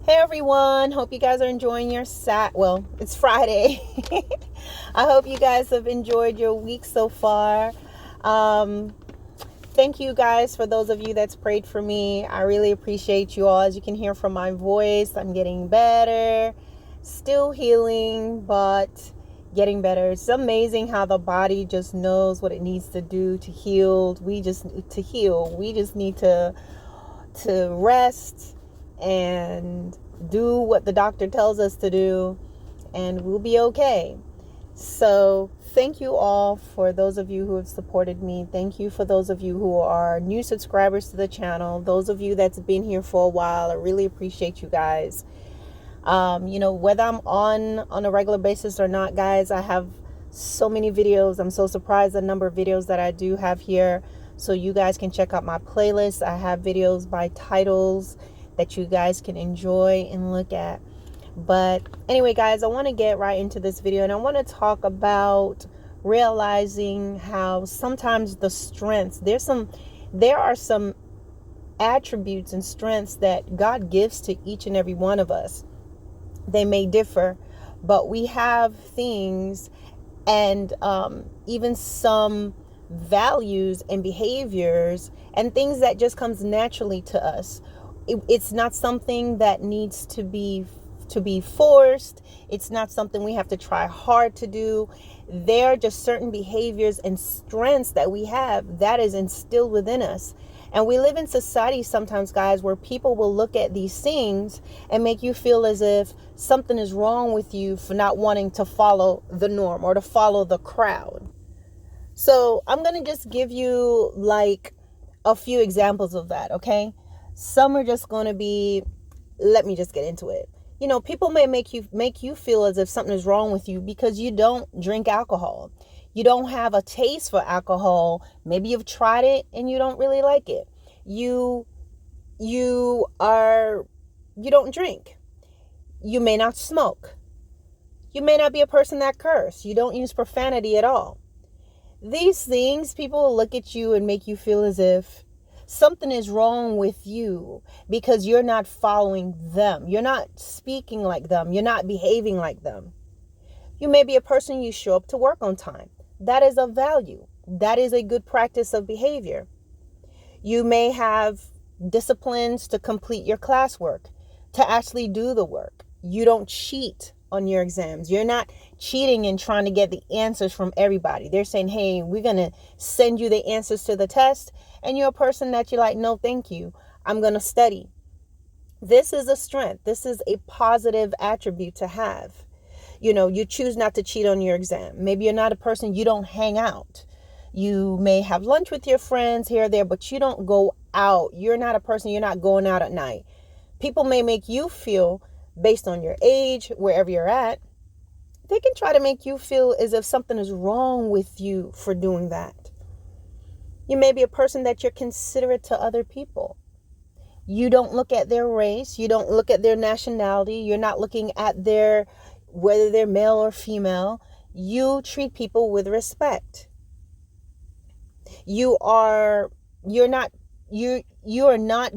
Hey everyone, hope you guys are enjoying your it's Friday. I hope you guys have enjoyed your week so far. Um, Thank you guys for those of you that's prayed for me. I really appreciate you all. As you can hear from my voice, I'm getting better, still healing, but getting better. It's amazing how the body just knows what it needs to do to heal. We just need to heal. We just need to rest and do what the doctor tells us to do, and we'll be okay. So thank you all for those of you who have supported me. Thank you for those of you who are new subscribers to the channel. Those of you that's been here for a while, I really appreciate you guys. Whether I'm on a regular basis or not, guys, I have so many videos. I'm so surprised the number of videos that I do have here. So you guys can check out my playlist. I have videos by titles that you guys can enjoy and look at. But anyway, guys, I want to get right into this video, and I want to talk about realizing how sometimes the strengths, there are some attributes and strengths that God gives to each and every one of us. They may differ, but we have things and even some values and behaviors and things that just comes naturally to us. It's not something that needs to be forced. It's not something we have to try hard to do. There are just certain behaviors and strengths that we have that is instilled within us. And we live in society sometimes, guys, where people will look at these things and make you feel as if something is wrong with you for not wanting to follow the norm or to follow the crowd. So I'm going to just give you like a few examples of that, okay? Some are just going to be, let me just get into it. People may make you feel as if something is wrong with you because you don't drink alcohol. You don't have a taste for alcohol. Maybe you've tried it and you don't really like it. You don't drink. You may not smoke. You may not be a person that curse. You don't use profanity at all. These things, people will look at you and make you feel as if something is wrong with you because you're not following them. You're not speaking like them. You're not behaving like them. You may be a person, you show up to work on time. That is of value. That is a good practice of behavior. You may have disciplines to complete your classwork, to actually do the work. You don't cheat on your exams. You're not cheating and trying to get the answers from everybody. They're saying, hey, we're going to send you the answers to the test. And you're a person that you're like, no, thank you. I'm going to study. This is a strength. This is a positive attribute to have. You choose not to cheat on your exam. Maybe you're not a person, you don't hang out. You may have lunch with your friends here or there, but you don't go out. You're not a person, you're not going out at night. People may make you feel, based on your age, wherever you're at, they can try to make you feel as if something is wrong with you for doing that. You may be a person that you're considerate to other people. You don't look at their race. You don't look at their nationality. You're not looking at whether they're male or female. You treat people with respect. You are not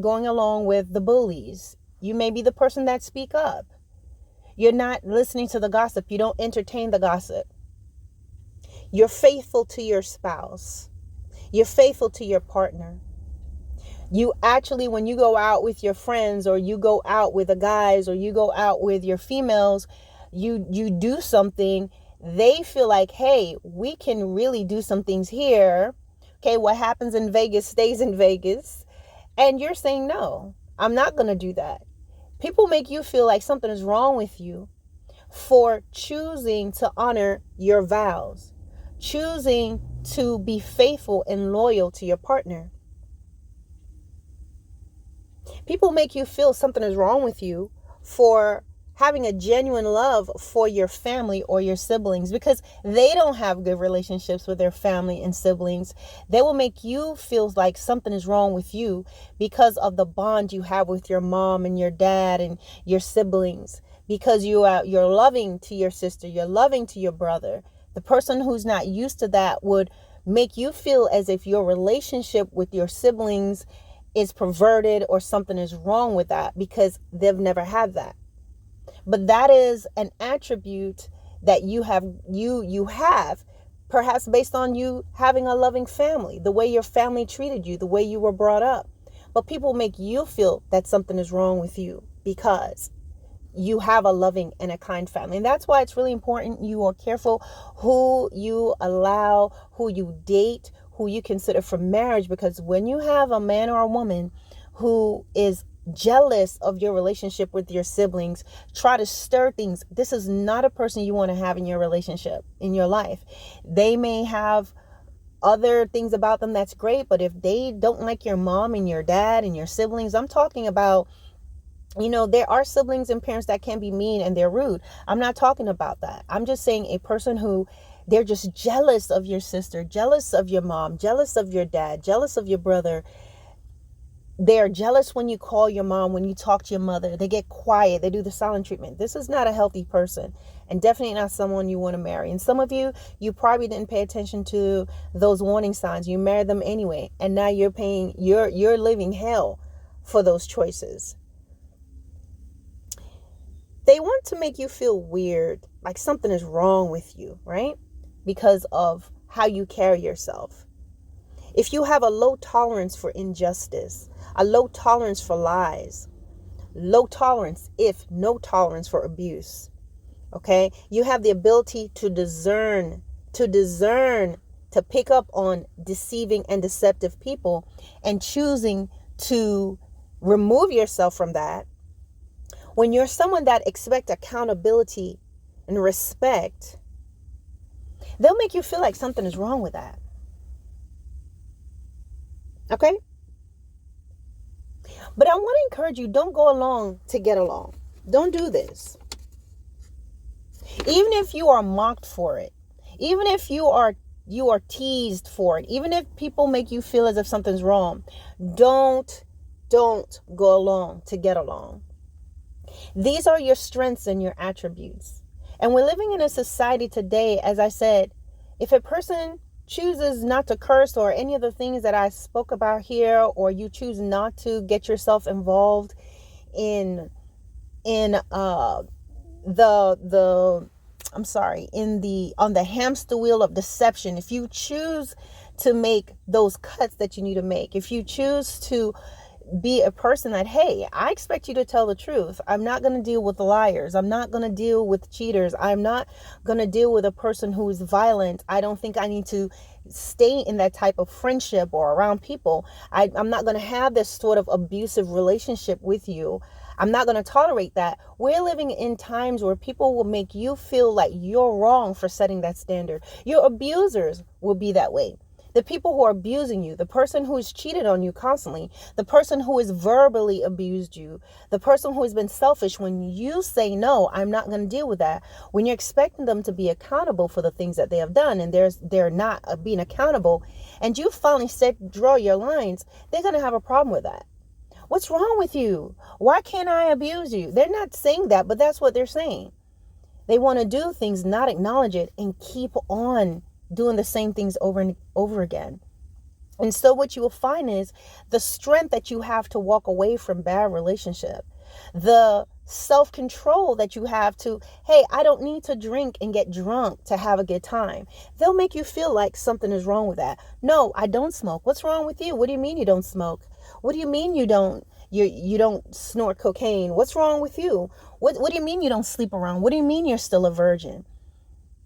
going along with the bullies. You may be the person that speak up. You're not listening to the gossip. You don't entertain the gossip. You're faithful to your spouse. You're faithful to your partner. You actually, when you go out with your friends, or you go out with the guys, or you go out with your females, you do something, they feel like, hey, we can really do some things here. Okay, what happens in Vegas stays in Vegas. And you're saying, no, I'm not going to do that. People make you feel like something is wrong with you for choosing to honor your vows, choosing to be faithful and loyal to your partner. People make you feel something is wrong with you for having a genuine love for your family or your siblings because they don't have good relationships with their family and siblings. They will make you feel like something is wrong with you because of the bond you have with your mom and your dad and your siblings, because you're loving to your sister, you're loving to your brother. The person who's not used to that would make you feel as if your relationship with your siblings is perverted or something is wrong with that, because they've never had that. But that is an attribute that you have perhaps based on you having a loving family, the way your family treated you, the way you were brought up. But people make you feel that something is wrong with you because you have a loving and a kind family. And that's why it's really important you are careful who you allow, who you date, who you consider for marriage. Because when you have a man or a woman who is jealous of your relationship with your siblings, try to stir things, this is not a person you want to have in your relationship, in your life. They may have other things about them that's great, but if they don't like your mom and your dad and your siblings, I'm talking about, there are siblings and parents that can be mean and they're rude. I'm not talking about that. I'm just saying a person who they're just jealous of your sister, jealous of your mom, jealous of your dad, jealous of your brother. They're jealous when you call your mom, when you talk to your mother. They get quiet. They do the silent treatment. This is not a healthy person, and definitely not someone you want to marry. And some of you probably didn't pay attention to those warning signs. You married them anyway, and now you're living hell for those choices. They want to make you feel weird, like something is wrong with you, right? Because of how you carry yourself. If you have a low tolerance for injustice, a low tolerance for lies, low tolerance, if no tolerance for abuse, okay? You have the ability to discern, to pick up on deceiving and deceptive people and choosing to remove yourself from that. When you're someone that expects accountability and respect, they'll make you feel like something is wrong with that. Okay? But I want to encourage you, don't go along to get along. Don't do this. Even if you are mocked for it, even if you are teased for it, even if people make you feel as if something's wrong, don't go along to get along. These are your strengths and your attributes. And we're living in a society today, as I said, if a person chooses not to curse or any of the things that I spoke about here, or you choose not to get yourself involved in on the hamster wheel of deception, if you choose to make those cuts that you need to make, if you choose to be a person that, hey, I expect you to tell the truth. I'm not going to deal with liars. I'm not going to deal with cheaters. I'm not going to deal with a person who is violent. I don't think I need to stay in that type of friendship or around people. I'm not going to have this sort of abusive relationship with you. I'm not going to tolerate that. We're living in times where people will make you feel like you're wrong for setting that standard. Your abusers will be that way. The people who are abusing you, the person who has cheated on you constantly, the person who has verbally abused you, the person who has been selfish, when you say, no, I'm not going to deal with that, when you're expecting them to be accountable for the things that they have done and they're not being accountable, and you finally draw your lines, they're going to have a problem with that. What's wrong with you? Why can't I abuse you? They're not saying that, but that's what they're saying. They want to do things, not acknowledge it, and keep on doing the same things over and over again. And so what you will find is the strength that you have to walk away from bad relationship, the self-control that you have to, hey, I don't need to drink and get drunk to have a good time. They'll make you feel like something is wrong with that. No, I don't smoke. What's wrong with you? What do you mean you don't smoke? What do you mean you don't snort cocaine? What's wrong with you? What do you mean you don't sleep around? What do you mean you're still a virgin?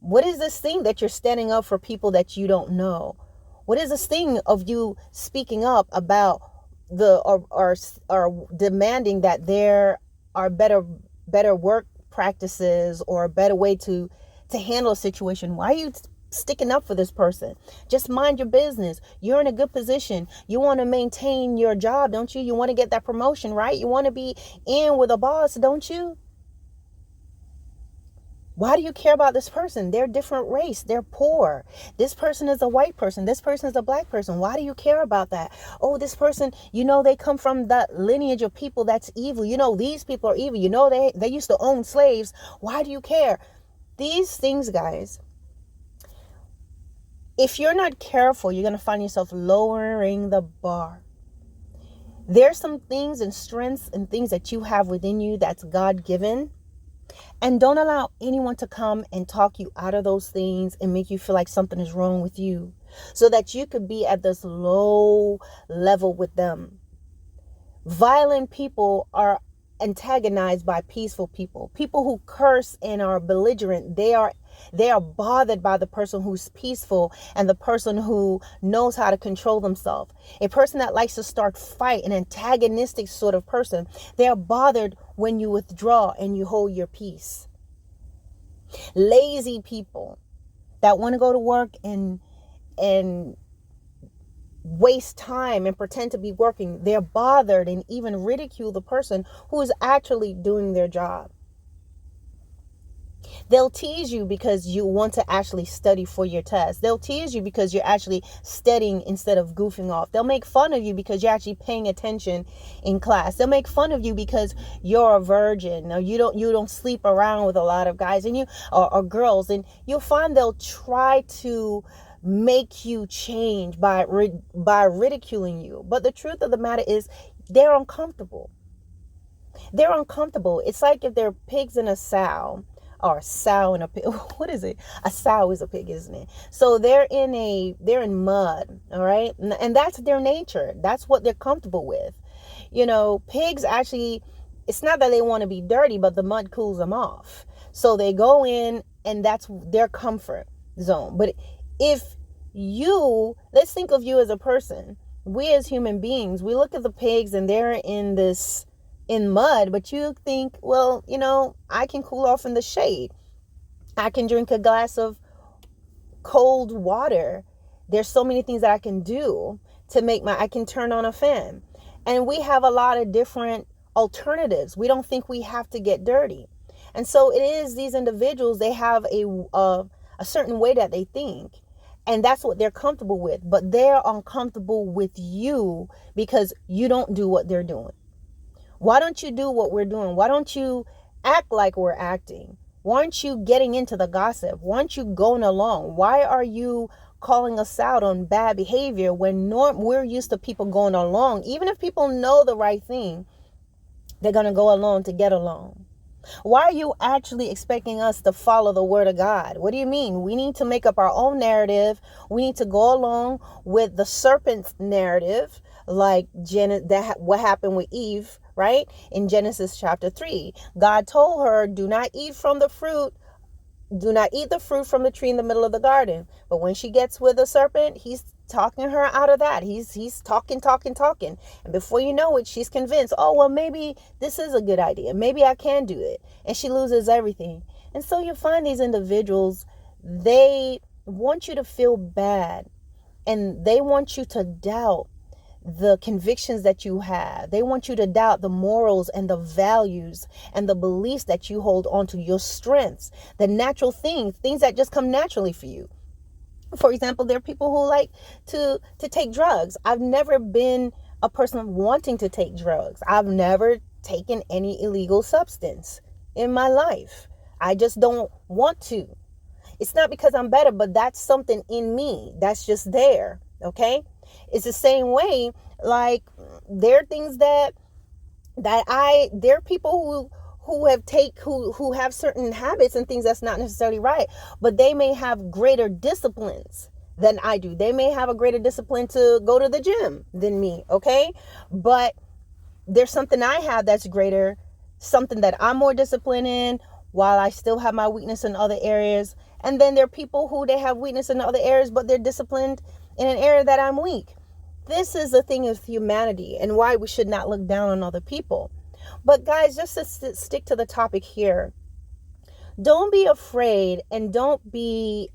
What is this thing that you're standing up for people that you don't know? What is this thing of you speaking up about or demanding that there are better work practices or a better way to handle a situation? Why are you sticking up for this person? Just mind your business. You're in a good position. You want to maintain your job, don't you? You want to get that promotion, right? You want to be in with a boss, don't you? Why do you care about this person? They're different race. They're poor. This person is a white person. This person is a black person. Why do you care about that? Oh, this person, they come from that lineage of people that's evil. These people are evil. They used to own slaves. Why do you care? These things, guys, if you're not careful, you're going to find yourself lowering the bar. There's some things and strengths and things that you have within you that's God-given. And don't allow anyone to come and talk you out of those things and make you feel like something is wrong with you, so that you could be at this low level with them. Violent people are antagonized by peaceful people. People who curse and are belligerent, they are bothered by the person who's peaceful and the person who knows how to control themselves. A person that likes to start fight, an antagonistic sort of person, they are bothered when you withdraw and you hold your peace. Lazy people that want to go to work and waste time and pretend to be working, they're bothered and even ridicule the person who is actually doing their job. They'll tease you because you want to actually study for your test. They'll tease you because you're actually studying instead of goofing off. They'll make fun of you because you're actually paying attention in class. They'll make fun of you because you're a virgin, or you don't sleep around with a lot of guys and or girls, and you'll find they'll try to make you change by ridiculing you. But the truth of the matter is, they're uncomfortable. They're uncomfortable. It's like if they're pigs in a sow, or a sow in a pig. What is it? A sow is a pig, isn't it? So they're in mud, all right? And that's their nature. That's what they're comfortable with. Pigs actually, it's not that they want to be dirty, but the mud cools them off. So they go in, and that's their comfort zone. But let's think of you as a person. We as human beings, we look at the pigs and they're in mud, but you think, well, I can cool off in the shade. I can drink a glass of cold water. There's so many things that I can do I can turn on a fan. And we have a lot of different alternatives. We don't think we have to get dirty. And so it is, these individuals, they have a certain way that they think. And that's what they're comfortable with. But they're uncomfortable with you because you don't do what they're doing. Why don't you do what we're doing? Why don't you act like we're acting? Why aren't you getting into the gossip? Why aren't you going along? Why are you calling us out on bad behavior when we're used to people going along? Even if people know the right thing, they're going to go along to get along. Why are you actually expecting us to follow the word of God? What do you mean? We need to make up our own narrative. We need to go along with the serpent's narrative, like what happened with Eve, right? In Genesis chapter 3, God told her, do not eat the fruit from the tree in the middle of the garden. But when she gets with the serpent, he's talking her out of that. He's talking. And before you know it, she's convinced, oh, well, maybe this is a good idea. Maybe I can do it. And she loses everything. And so you find these individuals, they want you to feel bad, and they want you to doubt the convictions that you have. They want you to doubt the morals and the values and the beliefs that you hold on to, your strengths, the natural things that just come naturally for you. For example, there are people who like to take drugs. I've never been a person wanting to take drugs. I've never taken any illegal substance in my life. I just don't want to. It's not because I'm better, but that's something in me that's just there. Okay? It's the same way, like there are things that there are people who have certain habits and things that's not necessarily right, but they may have greater disciplines than I do. They may have a greater discipline to go to the gym than me, okay? But there's something I have that's greater, something that I'm more disciplined in, while I still have my weakness in other areas. And then there are people who they have weakness in other areas, but they're disciplined in an area that I'm weak. This is the thing of humanity and why we should not look down on other people. But guys, just to stick to the topic here, don't be afraid, and don't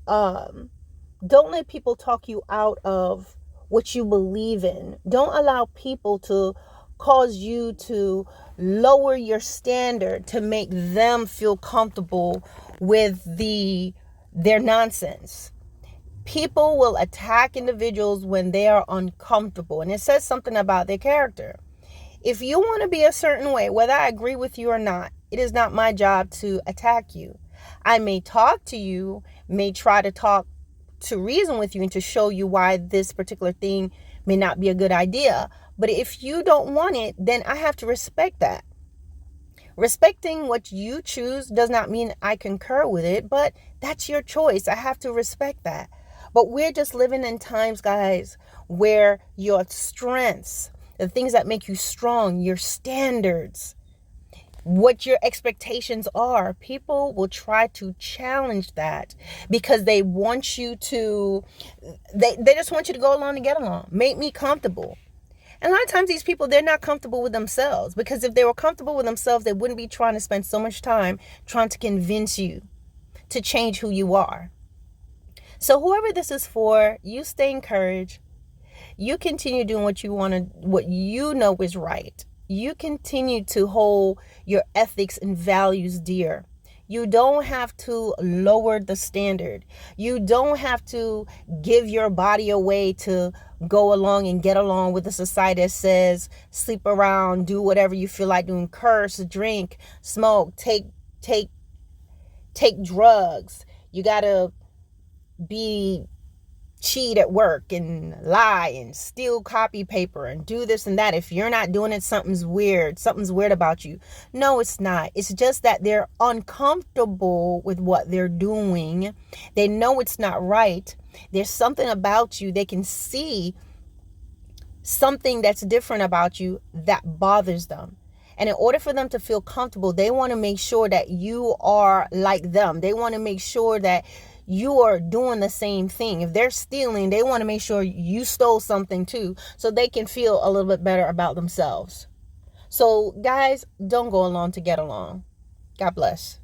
let people talk you out of what you believe in. Don't allow people to cause you to lower your standard to make them feel comfortable with their nonsense. People will attack individuals when they are uncomfortable, and it says something about their character. If you want to be a certain way, whether I agree with you or not, it is not my job to attack you. I may talk to you, may try to reason with you and to show you why this particular thing may not be a good idea. But if you don't want it, then I have to respect that. Respecting what you choose does not mean I concur with it, but that's your choice. I have to respect that. But we're just living in times, guys, where your strengths, the things that make you strong, your standards, what your expectations are, people will try to challenge that because they want you to, they just want you to go along to get along. Make me comfortable. And a lot of times these people, they're not comfortable with themselves, because if they were comfortable with themselves, they wouldn't be trying to spend so much time trying to convince you to change who you are. So whoever this is for, you stay encouraged. You continue doing what you want to, what you know is right. You continue to hold your ethics and values dear. You don't have to lower the standard. You don't have to give your body away to go along and get along with a society that says sleep around, do whatever you feel like doing, curse, drink, smoke, take drugs. You gotta cheat at work and lie and steal copy paper and do this and that. If you're not doing it, something's weird about you. No, it's not. It's just that they're uncomfortable with what they're doing. They know it's not right. There's something about you. They can see something that's different about you that bothers them. And in order for them to feel comfortable, they want to make sure that you are like them. They want to make sure that you are doing the same thing. If they're stealing, they want to make sure you stole something too, so they can feel a little bit better about themselves. So guys, don't go along to get along. God bless.